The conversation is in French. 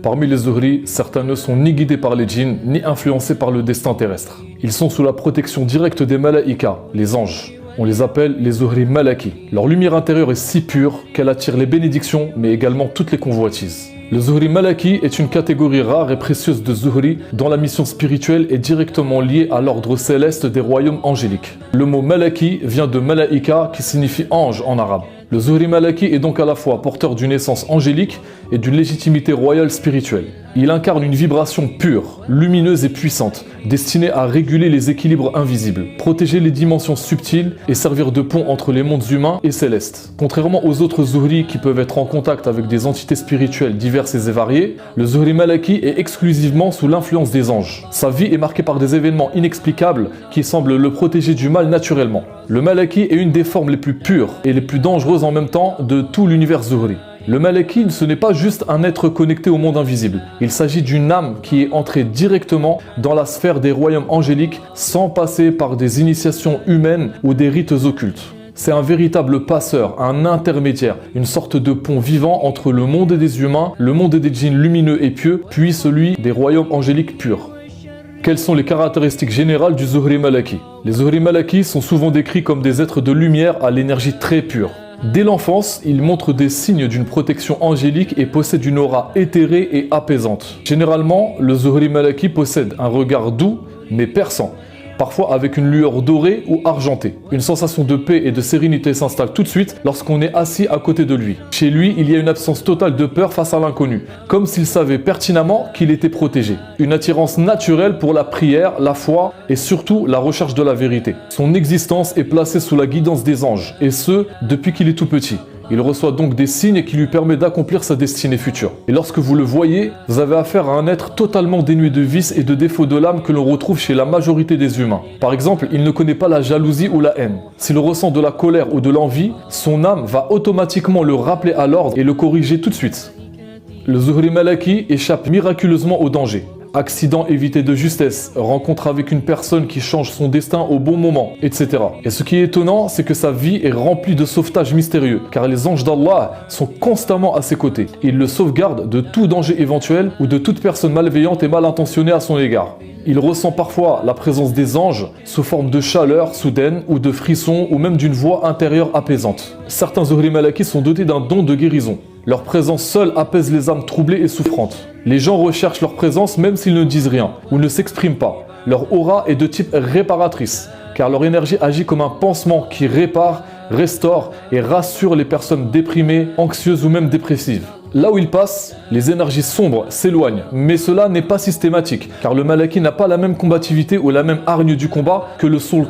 Parmi les Zuhri, certains ne sont ni guidés par les djinns, ni influencés par le destin terrestre. Ils sont sous la protection directe des malaïkas, les anges. On les appelle les Zuhri Malaki. Leur lumière intérieure est si pure qu'elle attire les bénédictions, mais également toutes les convoitises. Le Zuhri Malaki est une catégorie rare et précieuse de Zuhri dont la mission spirituelle est directement liée à l'ordre céleste des royaumes angéliques. Le mot Malaki vient de Malaïka qui signifie ange en arabe. Le Zuhri Malaki est donc à la fois porteur d'une essence angélique et d'une légitimité royale spirituelle. Il incarne une vibration pure, lumineuse et puissante, destinée à réguler les équilibres invisibles, protéger les dimensions subtiles et servir de pont entre les mondes humains et célestes. Contrairement aux autres Zuhri qui peuvent être en contact avec des entités spirituelles diverses et variées, le Zuhri Malaki est exclusivement sous l'influence des anges. Sa vie est marquée par des événements inexplicables qui semblent le protéger du mal naturellement. Le Malaki est une des formes les plus pures et les plus dangereuses en même temps de tout l'univers Zuhri. Le Malaki, ce n'est pas juste un être connecté au monde invisible. Il s'agit d'une âme qui est entrée directement dans la sphère des royaumes angéliques sans passer par des initiations humaines ou des rites occultes. C'est un véritable passeur, un intermédiaire, une sorte de pont vivant entre le monde des humains, le monde des djinns lumineux et pieux, puis celui des royaumes angéliques purs. Quelles sont les caractéristiques générales du Zuhri Malaki? Les Zuhri Malaki sont souvent décrits comme des êtres de lumière à l'énergie très pure. Dès l'enfance, ils montrent des signes d'une protection angélique et possèdent une aura éthérée et apaisante. Généralement, le Zuhri Malaki possède un regard doux mais perçant, parfois avec une lueur dorée ou argentée. Une sensation de paix et de sérénité s'installe tout de suite lorsqu'on est assis à côté de lui. Chez lui, il y a une absence totale de peur face à l'inconnu, comme s'il savait pertinemment qu'il était protégé. Une attirance naturelle pour la prière, la foi et surtout la recherche de la vérité. Son existence est placée sous la guidance des anges, et ce, depuis qu'il est tout petit. Il reçoit donc des signes qui lui permettent d'accomplir sa destinée future. Et lorsque vous le voyez, vous avez affaire à un être totalement dénué de vices et de défauts de l'âme que l'on retrouve chez la majorité des humains. Par exemple, il ne connaît pas la jalousie ou la haine. S'il ressent de la colère ou de l'envie, son âme va automatiquement le rappeler à l'ordre et le corriger tout de suite. Le Zuhri Malaki échappe miraculeusement au danger. Accident évité de justesse, rencontre avec une personne qui change son destin au bon moment, etc. Et ce qui est étonnant, c'est que sa vie est remplie de sauvetages mystérieux, car les anges d'Allah sont constamment à ses côtés. Ils le sauvegardent de tout danger éventuel ou de toute personne malveillante et mal intentionnée à son égard. Il ressent parfois la présence des anges sous forme de chaleur soudaine ou de frissons ou même d'une voix intérieure apaisante. Certains Zuhri Malaki sont dotés d'un don de guérison. Leur présence seule apaise les âmes troublées et souffrantes. Les gens recherchent leur présence même s'ils ne disent rien ou ne s'expriment pas. Leur aura est de type réparatrice, car leur énergie agit comme un pansement qui répare, restaure et rassure les personnes déprimées, anxieuses ou même dépressives. Là où ils passent, les énergies sombres s'éloignent, mais cela n'est pas systématique, car le Malaki n'a pas la même combativité ou la même hargne du combat que le Soul.